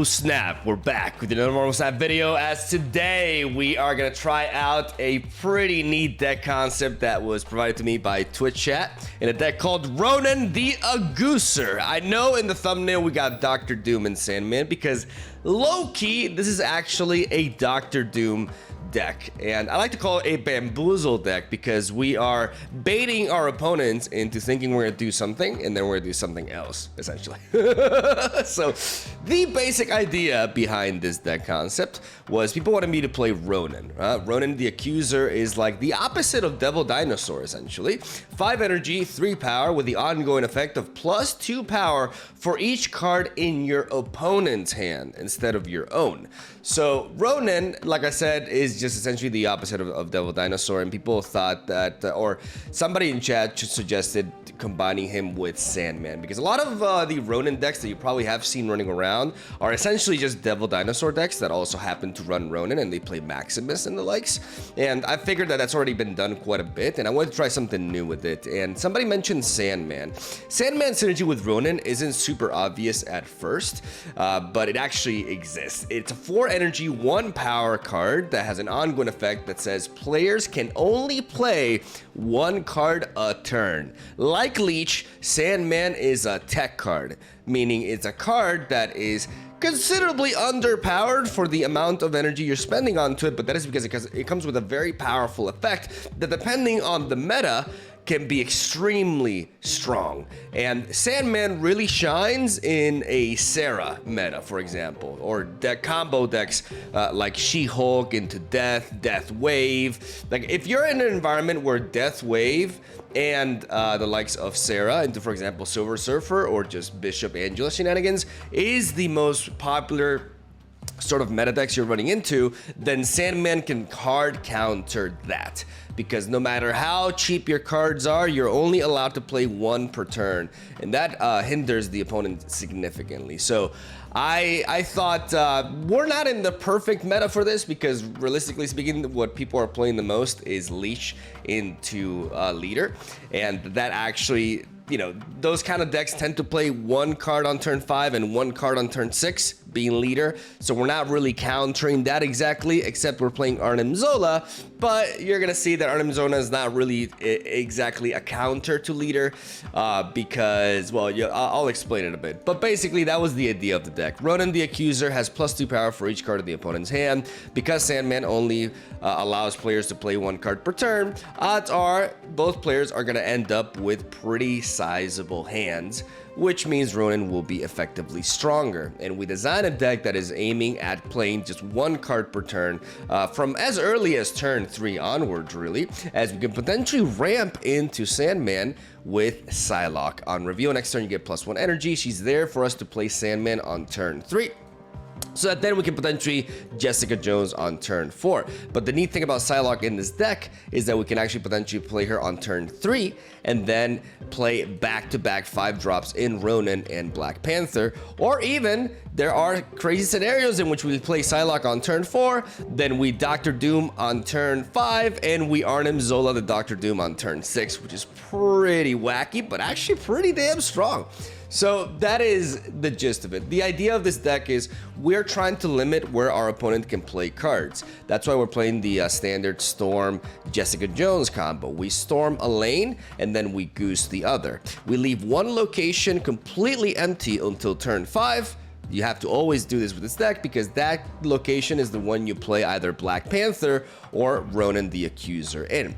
Oh snap, we're back with another Mordo Snap video, as today we are gonna try out a pretty neat deck concept that was provided to me by Twitch chat in a deck called Ronan the Accuser. I know in the thumbnail we got Dr. Doom and Sandman because low-key this is actually a Dr. Doom deck, and I like to call it a Bamboozle deck because we are baiting our opponents into thinking we're gonna do something and then we're gonna do something else, essentially. So the basic idea behind this deck concept was people wanted me to play Ronan. Ronan the Accuser is like the opposite of Devil Dinosaur, essentially. 5 energy, 3 power with the ongoing effect of +2 power for each card in your opponent's hand instead of your own. So Ronan, like I said, is just essentially the opposite of Devil Dinosaur, and people thought that, or somebody in chat just suggested combining him with Sandman, because a lot of the Ronan decks that you probably have seen running around are essentially just Devil Dinosaur decks that also happen to run Ronan, and they play Maximus and the likes. And I figured that that's already been done quite a bit, and I wanted to try something new with it. And somebody mentioned Sandman. Sandman synergy with Ronan isn't super obvious at first, but it actually exists. It's a 4 energy, 1 power card that has an ongoing effect that says players can only play 1 card a turn. Like Leech, Sandman is a tech card, meaning it's a card that is considerably underpowered for the amount of energy you're spending onto it, but that is because it comes with a very powerful effect that, depending on the meta, can be extremely strong. And Sandman really shines in a Sarah meta, for example, or deck combo decks like She-Hulk into Death Wave. Like if you're in an environment where Death Wave and the likes of Sarah into, for example, Silver Surfer or just Bishop Angela shenanigans is the most popular sort of meta decks you're running into, then Sandman can hard counter that. Because no matter how cheap your cards are, you're only allowed to play 1 per turn, and that hinders the opponent significantly. So I thought we're not in the perfect meta for this, because realistically speaking, what people are playing the most is Leech into Leader, and that actually, you know, those kind of decks tend to play 1 card on turn 5 and 1 card on turn 6, being Leader. So we're not really countering that exactly, except we're playing Arnim Zola. But you're gonna see that Arnim Zola is not really exactly a counter to Leader, because, well, yeah, I'll explain it a bit. But basically, that was the idea of the deck. Ronan the Accuser has +2 power for each card in the opponent's hand. Because Sandman only allows players to play 1 card per turn, odds are both players are gonna end up with pretty sizable hands, which means Ronan will be effectively stronger. And we designed a deck that is aiming at playing just 1 card per turn from as early as turn 3 onwards, really, as we can potentially ramp into Sandman with Psylocke. On reveal next turn, you get +1 energy. She's there for us to play Sandman on turn 3. So that then we can potentially Jessica Jones on turn 4. But the neat thing about Psylocke in this deck is that we can actually potentially play her on turn 3 and then play back-to-back 5 drops in Ronan and Black Panther. Or even, there are crazy scenarios in which we play Psylocke on turn 4, then we Dr. Doom on turn 5, and we Arnim Zola the Dr. Doom on turn 6, which is pretty wacky, but actually pretty damn strong. So that is the gist of it. The idea of this deck is we're trying to limit where our opponent can play cards. That's why we're playing the standard Storm Jessica Jones combo. We Storm a lane and then we Goose the other. We leave 1 location completely empty until turn 5. You have to always do this with this deck because that location is the one you play either Black Panther or Ronan the Accuser in.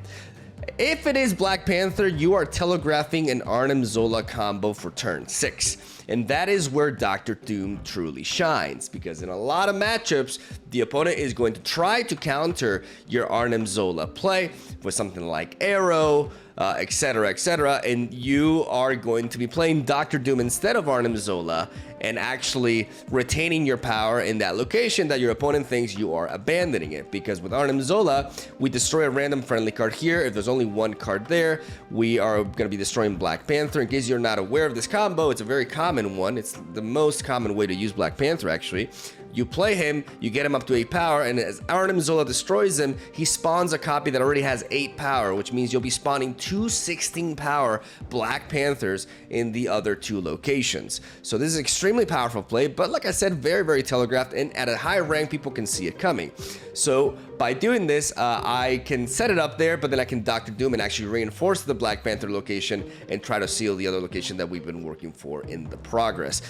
If it is Black Panther, you are telegraphing an Arnim Zola combo for turn 6. And that is where Dr. Doom truly shines, because in a lot of matchups, the opponent is going to try to counter your Arnim Zola play with something like Arrow, etc., and you are going to be playing Dr. Doom instead of Arnim Zola and actually retaining your power in that location that your opponent thinks you are abandoning it. Because with Arnim Zola, we destroy a random friendly card here. If there's only 1 card there, we are going to be destroying Black Panther. In case you're not aware of this combo, it's a very common one. It's the most common way to use Black Panther, actually. You play him, you get him up to 8 power, and as Arnim Zola destroys him, he spawns a copy that already has 8 power, which means you'll be spawning 2 16 power Black Panthers in the other 2 locations. So this is extremely powerful play, but like I said, very, very telegraphed, and at a high rank, people can see it coming. So by doing this, I can set it up there, but then I can Dr. Doom and actually reinforce the Black Panther location and try to seal the other location that we've been working for in the process,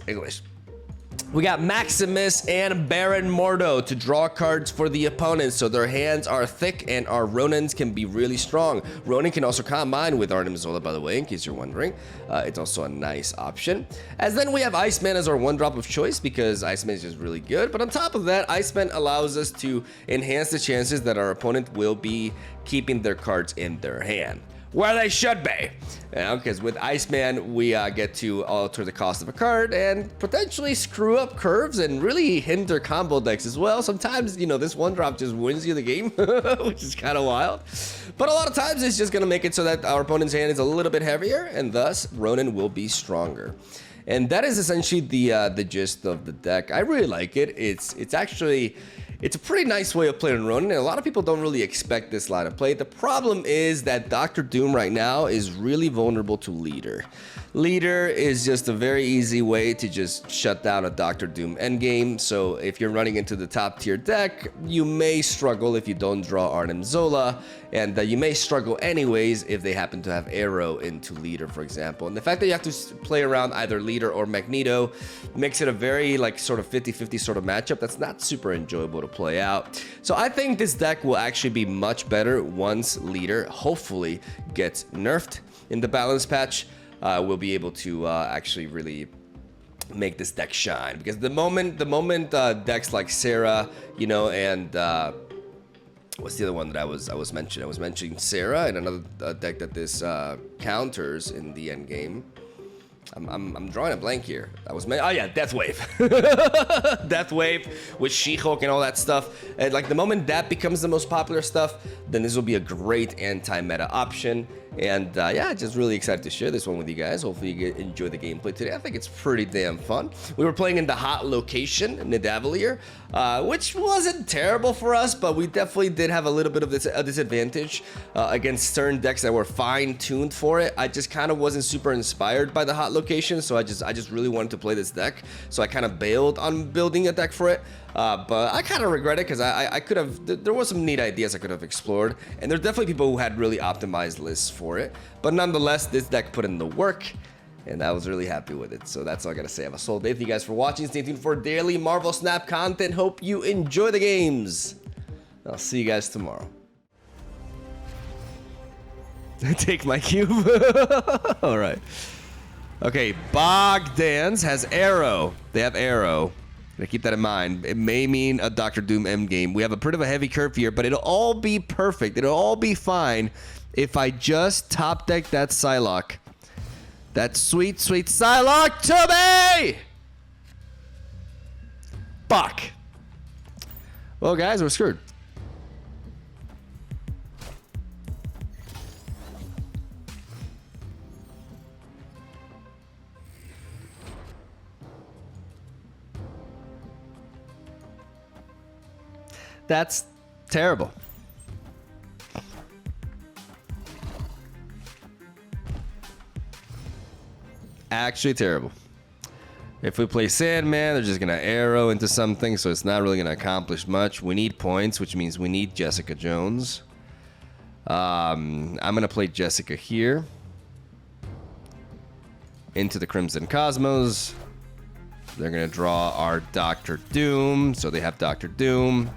English. We got Maximus and Baron Mordo to draw cards for the opponents, so their hands are thick and our Ronins can be really strong. Ronin can also combine with Arnim Zola, by the way, in case you're wondering. It's also a nice option. As then we have Iceman as our 1-drop of choice because Iceman is just really good. But on top of that, Iceman allows us to enhance the chances that our opponent will be keeping their cards in their hand, where they should be. Because with Iceman, we get to alter the cost of a card and potentially screw up curves and really hinder combo decks as well. Sometimes, you know, this 1-drop just wins you the game, which is kind of wild. But a lot of times it's just going to make it so that our opponent's hand is a little bit heavier, and thus Ronan will be stronger. And that is essentially the gist of the deck. I really like it. It's actually... It's a pretty nice way of playing Ronin, and a lot of people don't really expect this line of play. The problem is that Dr. Doom right now is really vulnerable to Leader. Leader is just a very easy way to just shut down a Dr. Doom endgame, so if you're running into the top tier deck, you may struggle if you don't draw Arnim Zola, and you may struggle anyways if they happen to have Arrow into Leader, for example. And the fact that you have to play around either Leader or Magneto makes it a very like sort of 50-50 sort of matchup that's not super enjoyable to play out. So I think this deck will actually be much better once Leader hopefully gets nerfed in the balance patch. We'll be able to actually really make this deck shine, because the moment decks like Sarah, you know, and what's the other one that I was mentioning? I was mentioning Sarah and another deck that this counters in the end game. I'm drawing a blank here. Oh yeah, Death Wave. Death Wave with She-Hulk and all that stuff. And like the moment that becomes the most popular stuff, then this will be a great anti-meta option. And yeah, just really excited to share this one with you guys. Hopefully you enjoy the gameplay today. I think it's pretty damn fun. We were playing in the hot location, Nidavellir, which wasn't terrible for us, but we definitely did have a little bit of a disadvantage against certain decks that were fine-tuned for it. I just kind of wasn't super inspired by the hot location, so I just really wanted to play this deck. So I kind of bailed on building a deck for it. But I kind of regret it because I could have, there was some neat ideas I could have explored, and there's definitely people who had really optimized lists for it. But nonetheless, this deck put in the work, and I was really happy with it. So that's all I gotta say. Have a solid day. Thank you guys for watching. Stay tuned for daily Marvel Snap content. Hope you enjoy the games. I'll see you guys tomorrow. Take my cube. All right. Okay, Bogdan's has Arrow. They have Arrow. Keep that in mind. It may mean a Dr. Doom endgame. We have a bit of a heavy curve here, but it'll all be perfect. It'll all be fine if I just top deck that Psylocke. That sweet, sweet Psylocke to me! Fuck. Well, guys, we're screwed. That's terrible. Actually terrible. If we play Sandman, they're just gonna arrow into something, so it's not really gonna accomplish much. We need points, which means we need Jessica Jones. I'm gonna play Jessica here. Into the Crimson Cosmos. They're gonna draw our Dr. Doom, so they have Dr. Doom.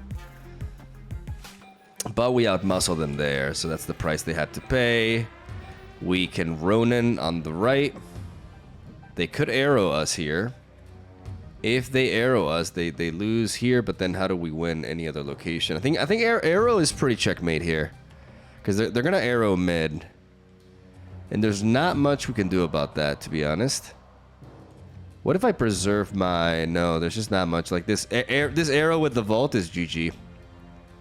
But we outmuscle them there, so that's the price they had to pay. We can Ronin on the right. They could arrow us here. If they arrow us, they lose here, but then how do we win any other location? I think arrow is pretty checkmate here, because they're gonna arrow mid, and there's not much we can do about that, to be honest. What if I preserve my... No, there's just not much. Like this arrow with the vault is GG.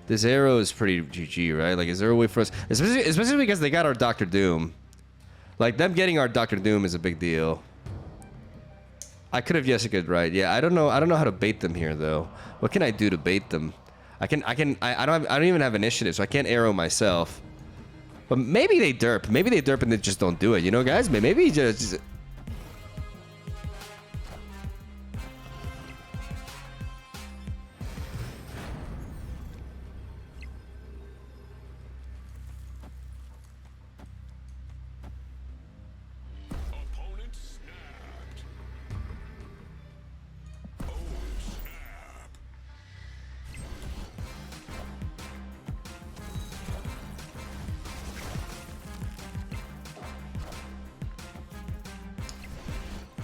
This arrow is pretty GG, right? Like, is there a way for us... Especially because they got our Dr. Doom. Like, them getting our Dr. Doom is a big deal. I could have Jessica right. Yeah, I don't know. I don't know how to bait them here though. What can I do to bait them? I don't even have initiative, so I can't arrow myself. But maybe they derp. Maybe they derp and they just don't do it. You know, guys? Maybe just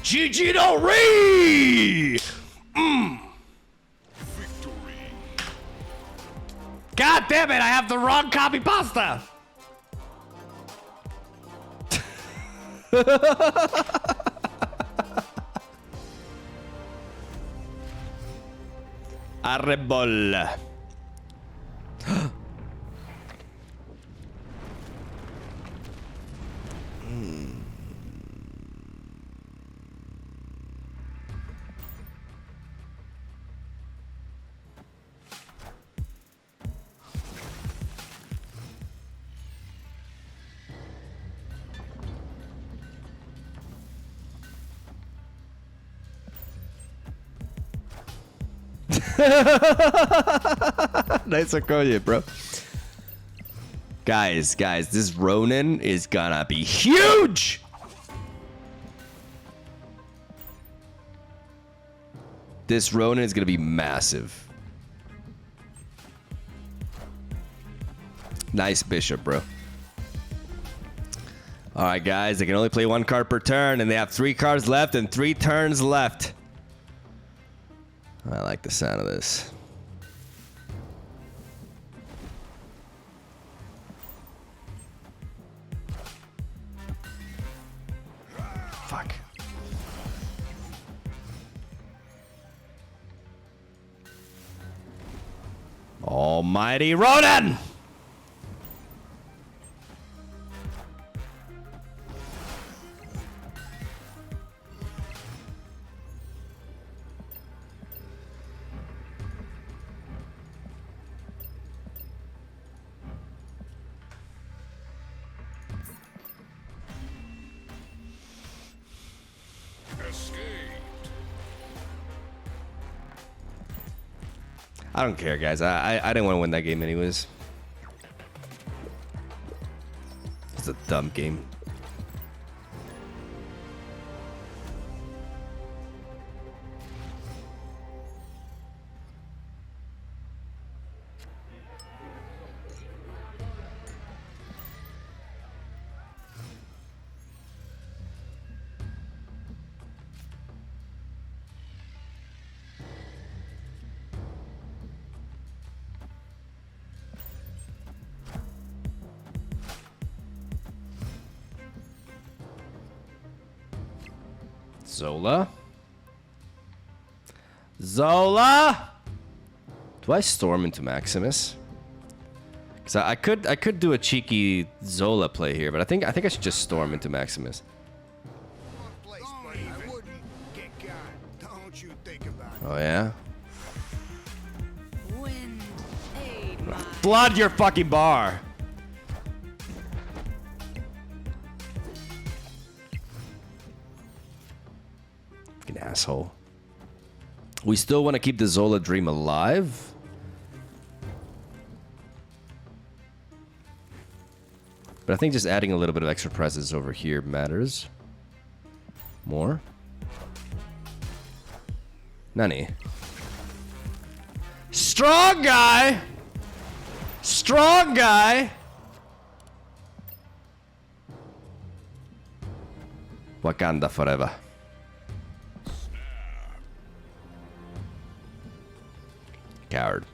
GG don't read! God damn it, I have the wrong copy pasta! Arrebol. Nice Okoye, bro. Guys, this Ronan is gonna be huge! This Ronan is gonna be massive. Nice bishop, bro. Alright, guys, they can only play 1 card per turn, and they have 3 cards left and 3 turns left. I like the sound of this. Fuck. Almighty Ronan! I don't care, guys. I didn't want to win that game anyways. It's a dumb game. Zola? Zola? Do I storm into Maximus? Because I could do a cheeky Zola play here, but I think I should just storm into Maximus. Oh yeah? Flood your fucking bar! Fucking asshole. We still want to keep the Zola dream alive? But I think just adding a little bit of extra presence over here matters more. Nani. Strong guy! Strong guy! Wakanda forever. Coward.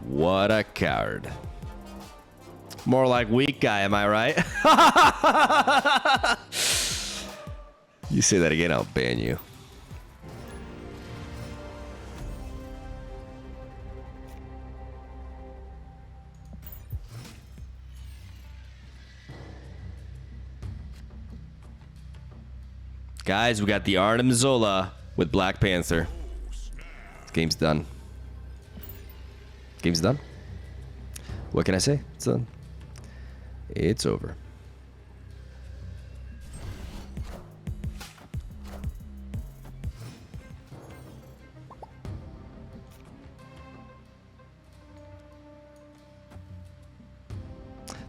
What a coward. More like weak guy, am I right? You say that again, I'll ban you. Guys, we got the Arnim Zola with Black Panther. This game's done. Game's done. What can I say? It's done. It's over.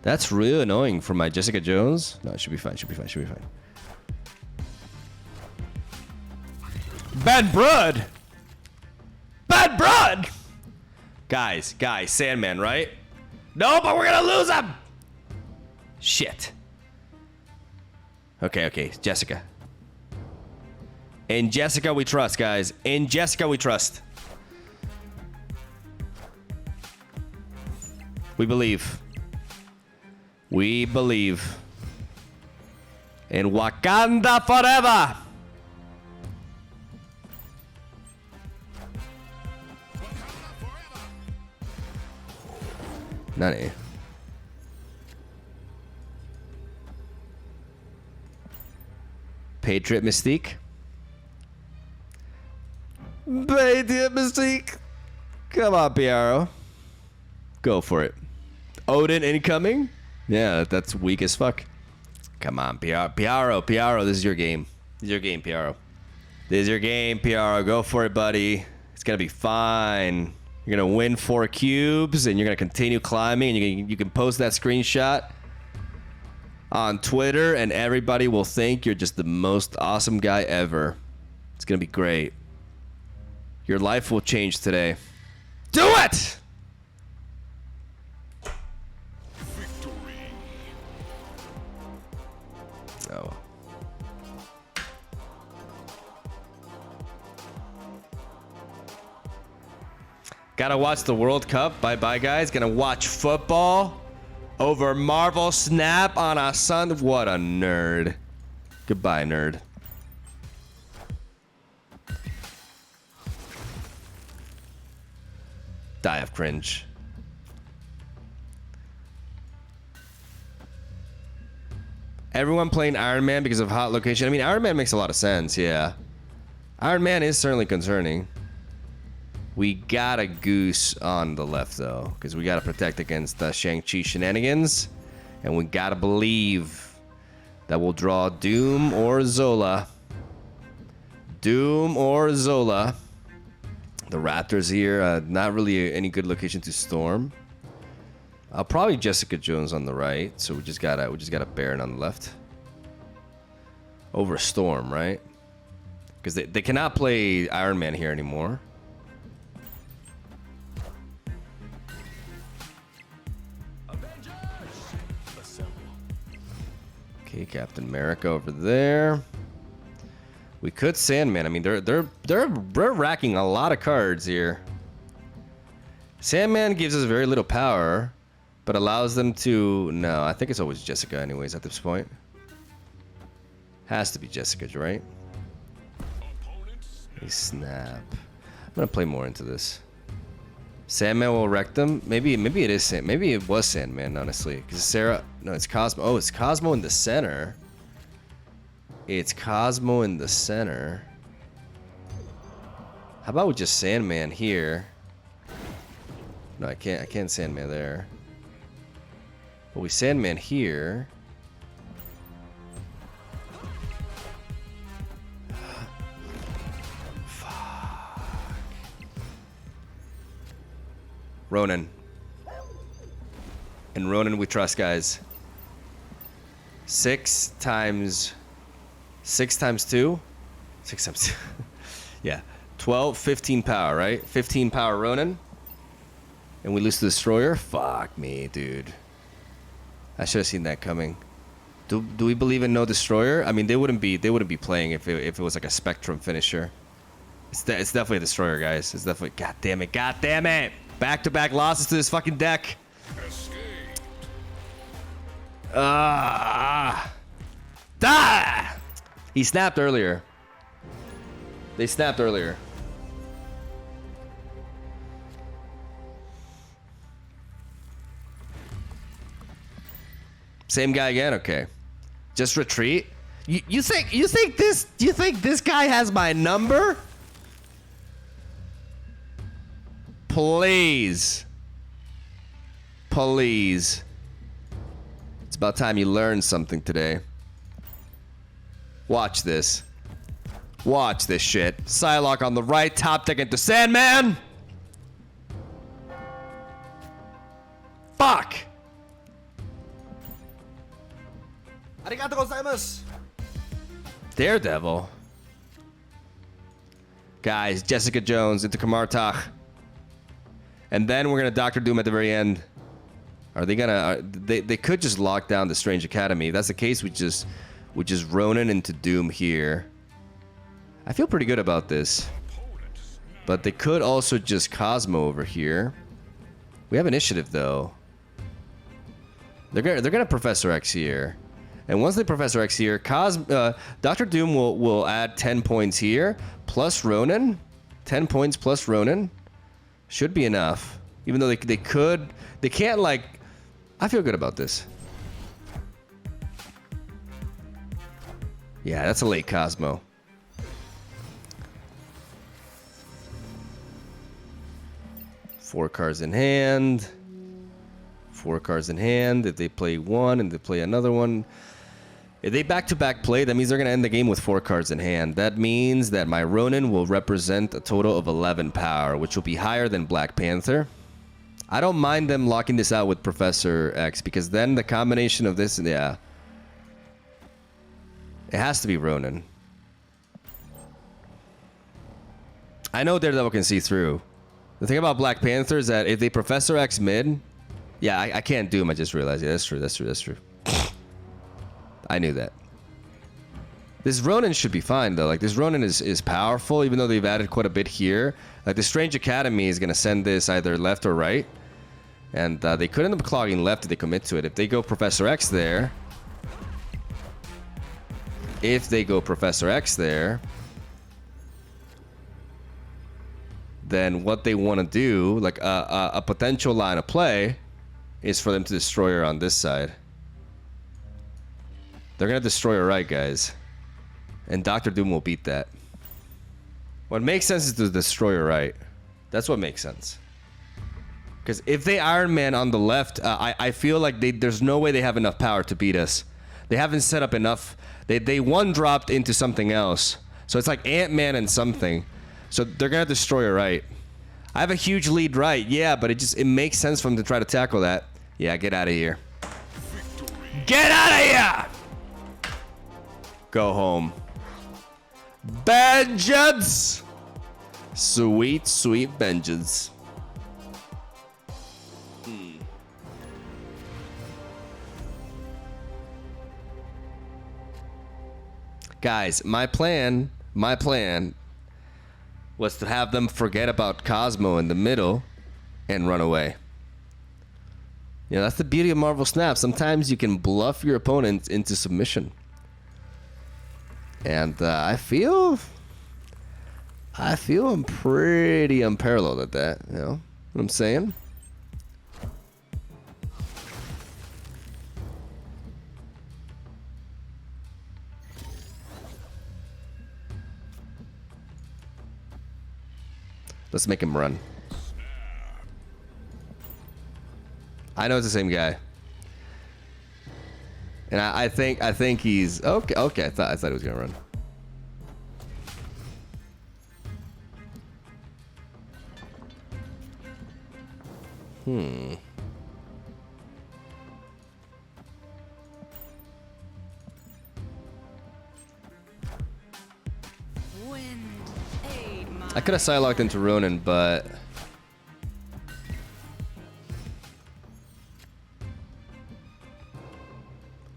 That's real annoying for my Jessica Jones. No, it should be fine. Should be fine. Should be fine. Bad blood. Bad blood. Guys, Sandman, right? No, but we're gonna lose him. Shit. Okay, Jessica. In Jessica we trust, guys. In Jessica we trust. We believe. We believe. In Wakanda forever. Nani. Patriot Mystique. Patriot Mystique. Come on, Piaro. Go for it. Odin incoming? Yeah, that's weak as fuck. Come on, Piaro, this is your game. This is your game, Piaro. This is your game, Piaro. Go for it, buddy. It's gonna be fine. You're gonna win 4 cubes, and you're gonna continue climbing, and you can post that screenshot on Twitter, and everybody will think you're just the most awesome guy ever. It's gonna be great. Your life will change today. Do it! Oh. Gotta watch the World Cup. Bye-bye, guys. Gonna watch football over Marvel Snap on a Sunday. What a nerd. Goodbye, nerd. Die of cringe. Everyone playing Iron Man because of hot location. I mean, Iron Man makes a lot of sense, yeah. Iron Man is certainly concerning. We got a Goose on the left, though, because we got to protect against the Shang-Chi shenanigans. And we got to believe that we'll draw Doom or Zola. Doom or Zola. The Raptors here, not really any good location to storm. Probably Jessica Jones on the right, so we just got a Baron on the left. Over Storm, right? Because they cannot play Iron Man here anymore. Okay, Captain America over there. We could Sandman. I mean, they're racking a lot of cards here. Sandman gives us very little power, but allows them to... No, I think it's always Jessica anyways at this point. Has to be Jessica, right? Hey, snap. I'm gonna play more into this. Sandman will wreck them. Maybe it is Sandman. Maybe it was Sandman, honestly. Because Sarah... No, it's Cosmo. Oh, it's Cosmo in the center. It's Cosmo in the center. How about we just Sandman here? No, I can't Sandman there. But we Sandman here. Fuck. Ronan. And Ronan we trust, guys. 6 times 2? 6 times 2. Yeah. 12, 15 power, right? 15 power Ronan. And we lose the Destroyer? Fuck me, dude. I should have seen that coming. Do we believe in no Destroyer? I mean, they wouldn't be playing if it was like a Spectrum finisher. It's definitely a Destroyer, guys. It's definitely... God damn it. Back-to-back losses to this fucking deck. He snapped earlier. They snapped earlier. Same guy again? Okay. Just retreat? You think this guy has my number? Please. Please. It's about time you learned something today. Watch this. Watch this shit. Psylocke on the right, top deck into Sandman. Fuck. Arigato gozaimasu. Daredevil. Guys, Jessica Jones into Kamartach. And then we're gonna Doctor Doom at the very end. Are they gonna? They could just lock down the Strange Academy. If that's the case, we just Ronan into Doom here. I feel pretty good about this. But they could also just Cosmo over here. We have initiative though. They're gonna Professor X here. And once they Professor X here, Doctor Doom will add 10 points here, plus Ronan. 10 points plus Ronan. Should be enough. Even though they can't like... I feel good about this. Yeah, that's a late Cosmo. Four cards in hand. 4 cards in hand. If they play one and they play another one... If they back-to-back play, that means they're going to end the game with 4 cards in hand. That means that my Ronin will represent a total of 11 power, which will be higher than Black Panther. I don't mind them locking this out with Professor X, because then the combination of this, yeah. It has to be Ronin. I know Daredevil can see through. The thing about Black Panther is that if they Professor X mid... Yeah, I can't do him, I just realized. Yeah, that's true. I knew that. This Ronin should be fine, though. Like, this Ronin is powerful, even though they've added quite a bit here. Like, the Strange Academy is going to send this either left or right. And they could end up clogging left if they commit to it. If they go Professor X there... then what they want to do, like a potential line of play, is for them to destroy her on this side. They're going to destroy her right, guys. And Doctor Doom will beat that. What makes sense is to destroy her right. That's what makes sense. Because if they Iron Man on the left, I feel like there's no way they have enough power to beat us. They haven't set up enough. They one-dropped into something else. So it's like Ant-Man and something. So they're going to destroy her right. I have a huge lead right, yeah, but it makes sense for them to try to tackle that. Yeah, get out of here. Get out of here! Go home. Vengeance! Sweet, sweet vengeance. Guys, my plan was to have them forget about Cosmo in the middle and run away. You know, that's the beauty of Marvel Snap. Sometimes you can bluff your opponent into submission. And I feel I'm pretty unparalleled at that, you know what I'm saying? Let's make him run. I know it's the same guy. And I think he's okay. Okay, I thought he was gonna run. I could have Psylocke into Ronan, but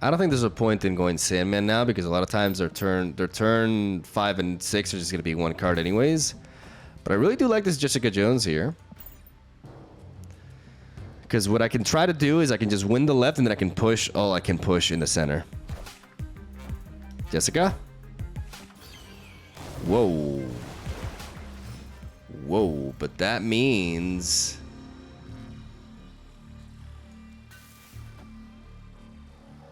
I don't think there's a point in going Sandman now, because a lot of times their turn 5 and 6 are just gonna be one card anyways. But I really do like this Jessica Jones here, because what I can try to do is I can just win the left and then I can push all I can push in the center. Jessica? Whoa. Whoa, but that means...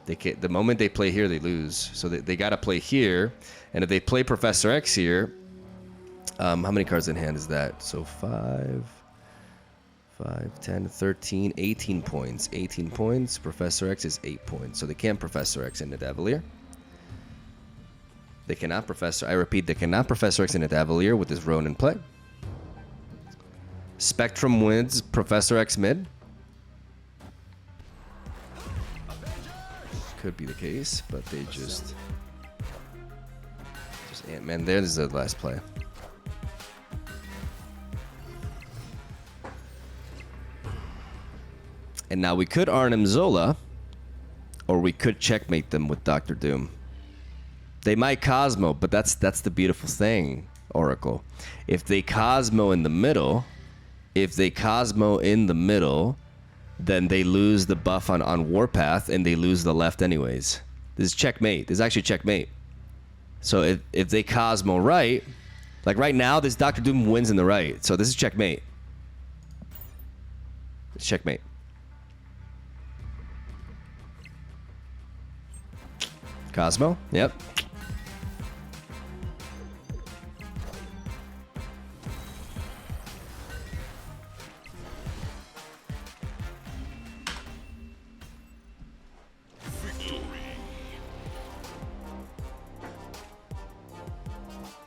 They can't, the moment they play here, they lose. So they got to play here. And if they play Professor X here, how many cards in hand is that? So 5, 10, 13, 18 points. 18 points. Professor X is 8 points. So they can't Professor X in the Davalier. They cannot Professor... I repeat, they cannot Professor X in the Davalier with this Ronan play. Spectrum wins Professor X mid. Could be the case, but they just Ant-Man there. This is the last play. And now we could Arnim Zola, or we could checkmate them with Dr. Doom. They might Cosmo, but that's the beautiful thing, Oracle. If they Cosmo in the middle, then they lose the buff on Warpath, and they lose the left anyways. This is checkmate. This is actually checkmate. So if they Cosmo right, like right now, this Dr. Doom wins in the right. So this is checkmate. It's checkmate. Cosmo? Yep.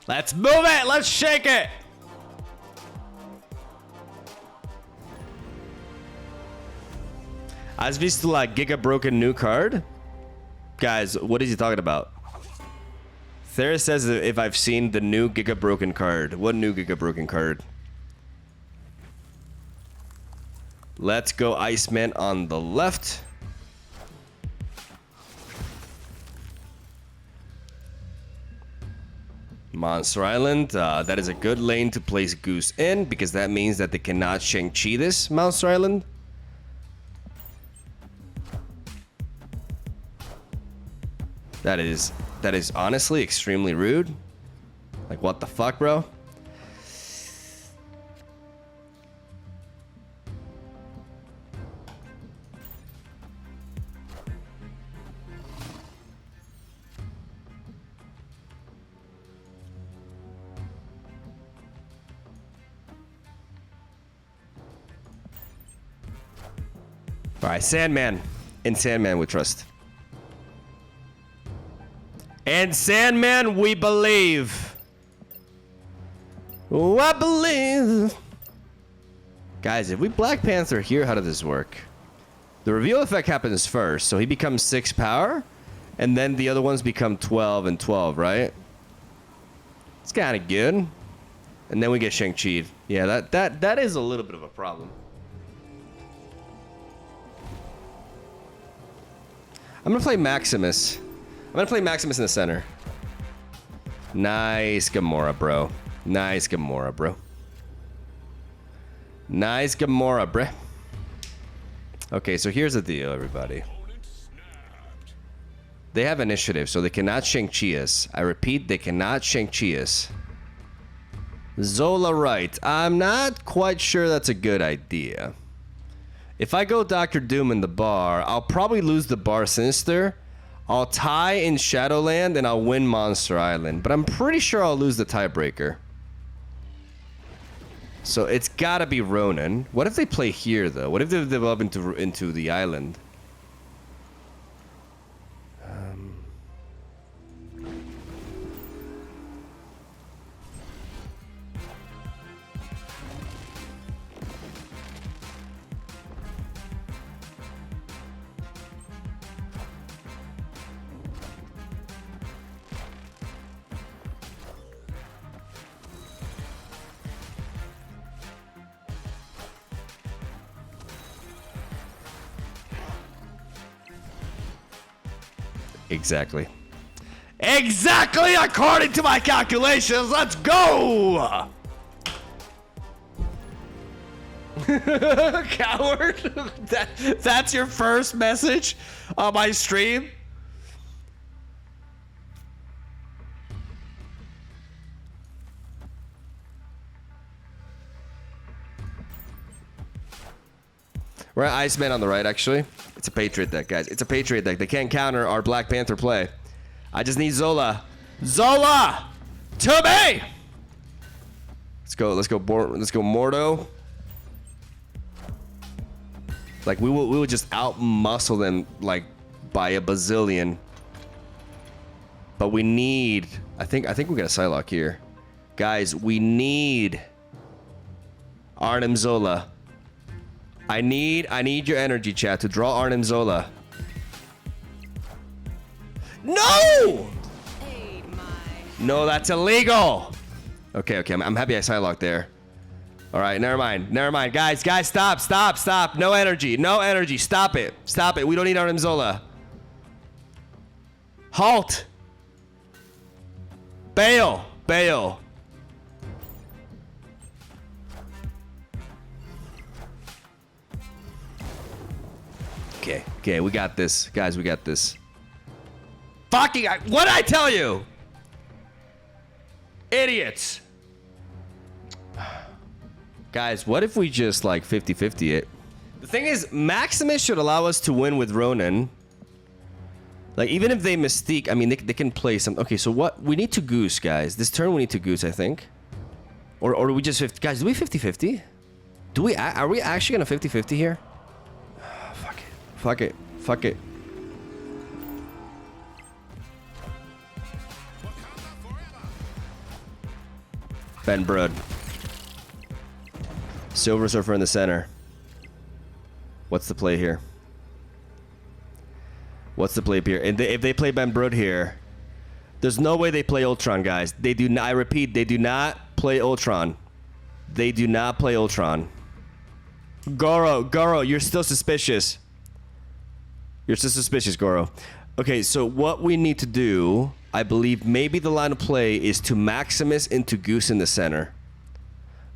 Let's move it! Let's shake it! Has visto la Giga Broken new card? Guys, what is he talking about? Thera says if I've seen the new Giga Broken card. What new Giga Broken card? Let's go Iceman on the left. Monster Island, that is a good lane to place Goose in, because that means that they cannot Shang-Chi this Monster Island. That is honestly extremely rude. Like, what the fuck, bro? All right, Sandman. In Sandman we trust. And Sandman we believe. Oh, I believe. Guys, if we Black Panther here, how does this work? The reveal effect happens first, so he becomes 6 power, and then the other ones become 12 and 12, right? It's kind of good. And then we get Shang-Chi. Yeah, that is a little bit of a problem. I'm gonna play Maximus. I'm gonna play Maximus in the center. Nice Gamora, bro. Nice Gamora, bro. Nice Gamora, bruh. Okay, so here's the deal, everybody. They have initiative, so they cannot Shang-Chi us. I repeat, they cannot Shang-Chi us. Zola right. I'm not quite sure that's a good idea. If I go Dr. Doom in the bar, I'll probably lose the bar Sinister. I'll tie in Shadowland, and I'll win Monster Island. But I'm pretty sure I'll lose the tiebreaker. So it's gotta be Ronan. What if they play here, though? What if they develop into the island? Exactly. Exactly according to my calculations. Let's go! Coward. That's your first message on my stream? We're at Iceman on the right, actually. It's a Patriot deck, guys. It's a Patriot deck. They can't counter our Black Panther play. I just need Zola. Zola! To me! Let's go. Let's go Mordo. Like we will just out-muscle them like by a bazillion. But we need. I think we got a Psylocke here, guys. We need Arnim Zola. I need your energy, chat, to draw Arnim Zola. No! No, that's illegal. Okay. I'm happy I Psylocke there. All right, never mind. Guys, stop. No energy. Stop it. We don't need Arnim Zola. Halt. Bail. Okay, we got this. Guys, we got this. What did I tell you? Idiots. Guys, what if we just like 50-50 it? The thing is, Maximus should allow us to win with Ronan. Like, even if they Mystique, I mean, they can play some... Okay, so what? We need to Goose, guys. This turn we need to Goose, I think. Or do we just... Guys, do we 50-50? Are we actually gonna 50-50 here? Fuck it. Ben Brood. Silver Surfer in the center. What's the play here? And if they play Ben Brood here, there's no way they play Ultron, guys. They do not. I repeat, they do not play Ultron. Goro, you're still suspicious. Goro. Okay, so what we need to do, I believe maybe the line of play is to Maximus into Goose in the center.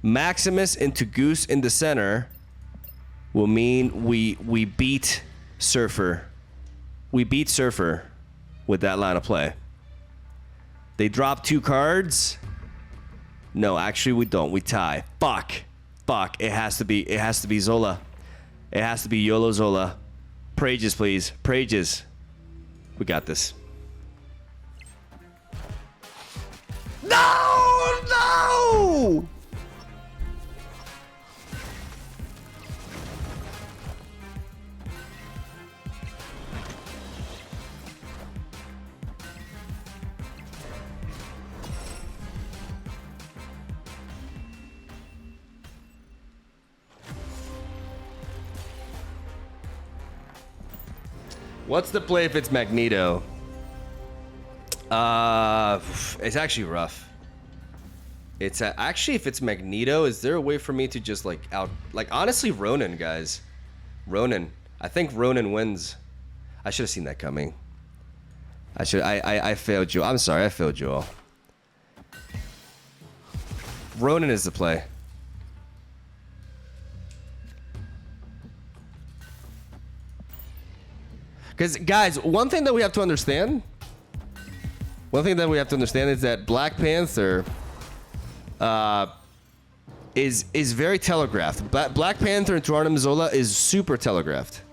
Maximus into Goose in the center will mean we beat Surfer. We beat Surfer with that line of play. They drop 2 cards. No, actually we don't. We tie. Fuck. It has to be Zola. It has to be Yolo Zola. Prages, please. Prages. We got this. No! What's the play if it's Magneto? It's actually rough. It's actually, if it's Magneto, is there a way for me to just like honestly, Ronan, guys. Ronan. I think Ronan wins. I should have seen that coming. I failed you. I'm sorry, I failed you all. Ronan is the play. Because, guys, one thing that we have to understand is that Black Panther is very telegraphed. Black Panther into Arnim Zola is super telegraphed.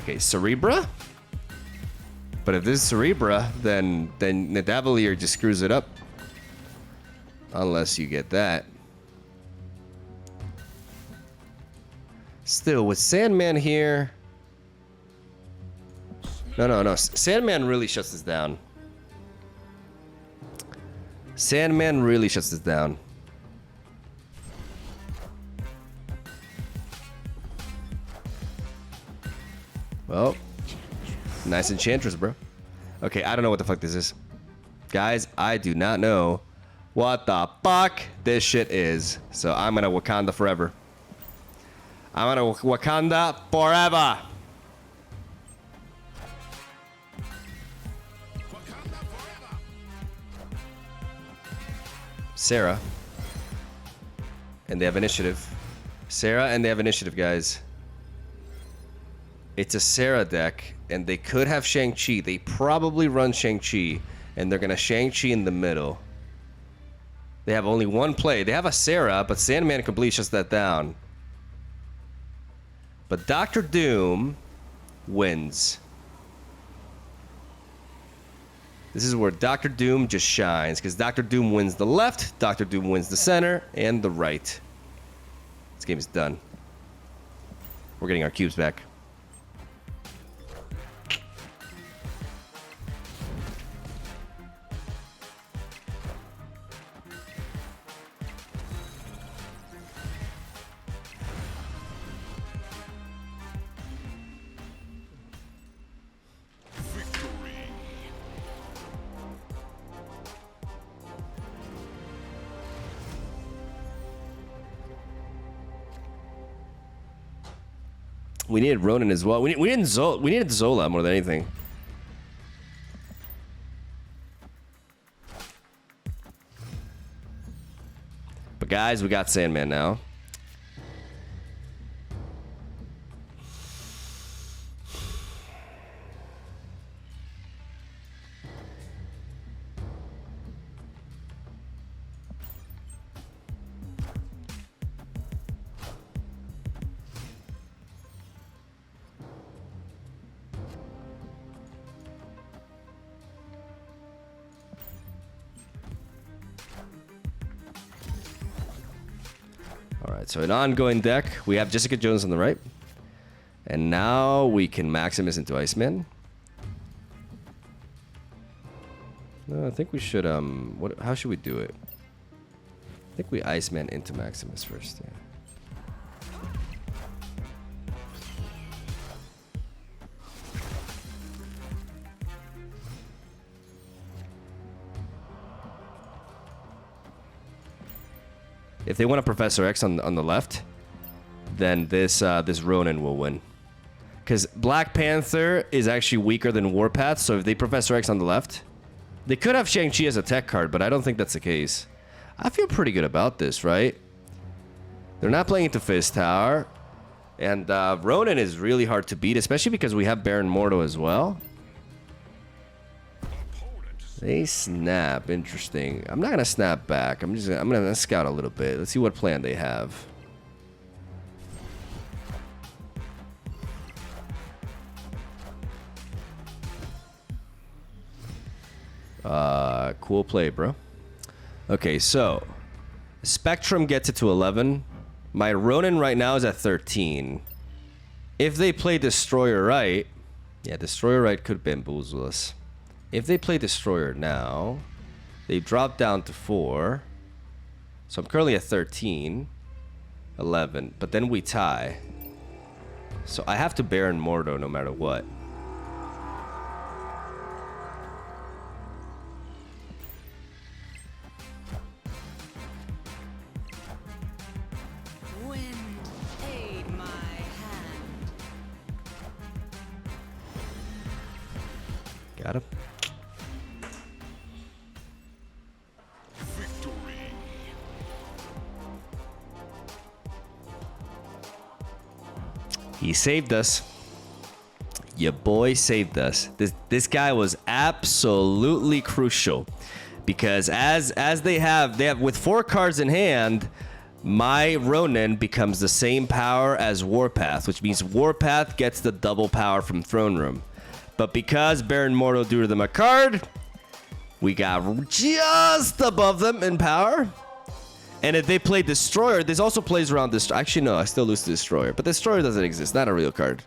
Okay, Cerebra? But if this is Cerebra, then Nidavellir just screws it up. Unless you get that. Still, with Sandman here... No. Sandman really shuts this down. Well, nice Enchantress, bro. Okay, I don't know what the fuck this is. Guys, I do not know what the fuck this shit is. So I'm gonna Wakanda forever. Sarah. And they have initiative. Guys. It's a Sarah deck, and they could have Shang-Chi. They probably run Shang-Chi. And they're gonna Shang-Chi in the middle. They have only one play. They have a Sarah, but Sandman completely shuts that down. But Doctor Doom wins. This is where Doctor Doom just shines, because Doctor Doom wins the left, Doctor Doom wins the center, and the right. This game is done. We're getting our cubes back. We needed Ronan as well. We needed Zola more than anything. But guys, we got Sandman now. Alright, so an ongoing deck. We have Jessica Jones on the right. And now we can Maximus into Iceman. No, I think we should, how should we do it? I think we Iceman into Maximus first, yeah. If they want a Professor X on the left, then this Ronan will win. Because Black Panther is actually weaker than Warpath, so if they Professor X on the left, they could have Shang-Chi as a tech card, but I don't think that's the case. I feel pretty good about this, right? They're not playing into Fist Tower, and Ronan is really hard to beat, especially because we have Baron Mordo as well. They snap. Interesting. I'm not gonna snap back. I'm gonna scout a little bit. Let's see what plan they have. Cool play, bro. Okay, so Spectrum gets it to 11. My Ronan right now is at 13. If they play Destroyer right, yeah, Destroyer right could bamboozle us. If they play Destroyer now, they drop down to 4. So I'm currently at 13, 11, but then we tie. So I have to Baron Mordo no matter what. Wind, aid my hand. Got him. He saved us. Your boy saved us. This guy was absolutely crucial, because as they have with 4 cards in hand, my Ronan becomes the same power as Warpath, which means Warpath gets the double power from Throne Room. But because Baron Mordo drew them a card, we got just above them in power. And if they play Destroyer, this also plays around this. Actually, no, I still lose to Destroyer. But Destroyer doesn't exist. Not a real card.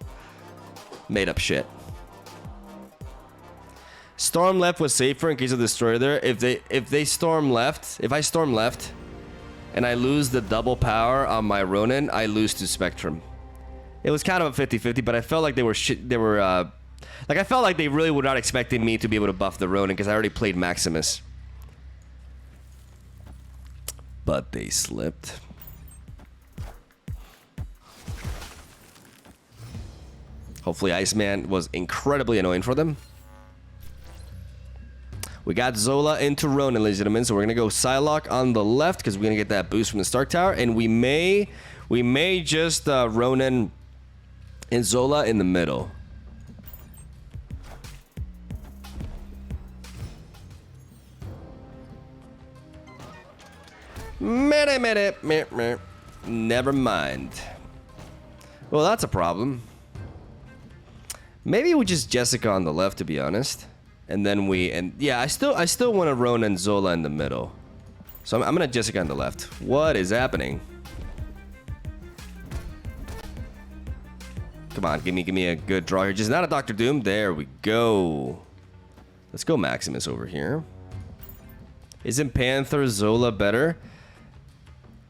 Made up shit. Storm left was safer in case of Destroyer there. If I storm left, and I lose the double power on my Ronan, I lose to Spectrum. It was kind of a 50-50, but I felt like I felt like they really were not expecting me to be able to buff the Ronan because I already played Maximus. But they slipped. Hopefully Iceman was incredibly annoying for them. We got Zola into Ronan, ladies and gentlemen. So we're going to go Psylocke on the left because we're going to get that boost from the Stark Tower. And we may just Ronan and Zola in the middle. Never mind. Well, that's a problem. Maybe we just Jessica on the left, to be honest. And then yeah, I still want to Ronan Zola in the middle. So I'm gonna Jessica on the left. What is happening? Come on, give me a good draw here. Just not a Dr. Doom. There we go. Let's go Maximus over here. Isn't Panther Zola better?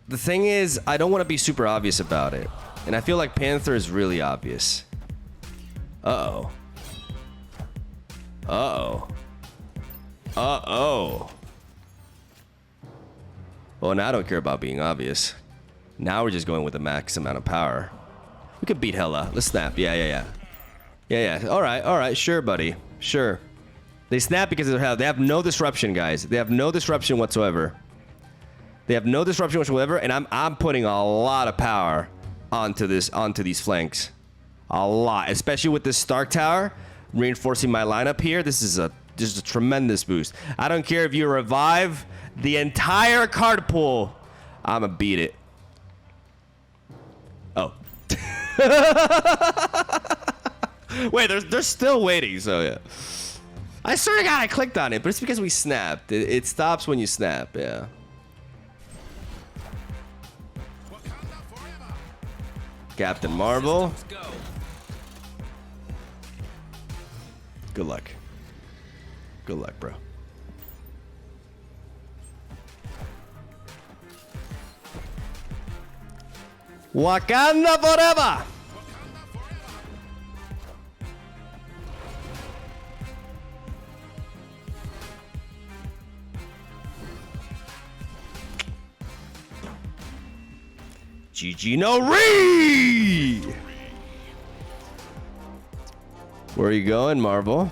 The thing is, I don't want to be super obvious about it. And I feel like Panther is really obvious. Uh-oh. Uh-oh. Uh-oh. Well, now I don't care about being obvious. Now we're just going with the max amount of power. We could beat Hela. Let's snap. Yeah. All right. Sure, buddy. Sure. They snap because of Hela. They have no disruption, guys. They have no disruption whatsoever. They have no disruption whatsoever, and I'm putting a lot of power onto these flanks. A lot, especially with this Stark Tower reinforcing my lineup here. This is just a tremendous boost. I don't care if you revive the entire card pool. I'ma beat it. Oh. Wait, they're still waiting, so yeah. I swear to God, I clicked on it, but it's because we snapped. It stops when you snap, yeah. Captain Marvel. Good luck. Good luck, bro. Wakanda forever! GG no re! Where are you going, Marvel?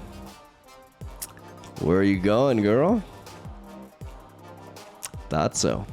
Where are you going, girl? Thought so.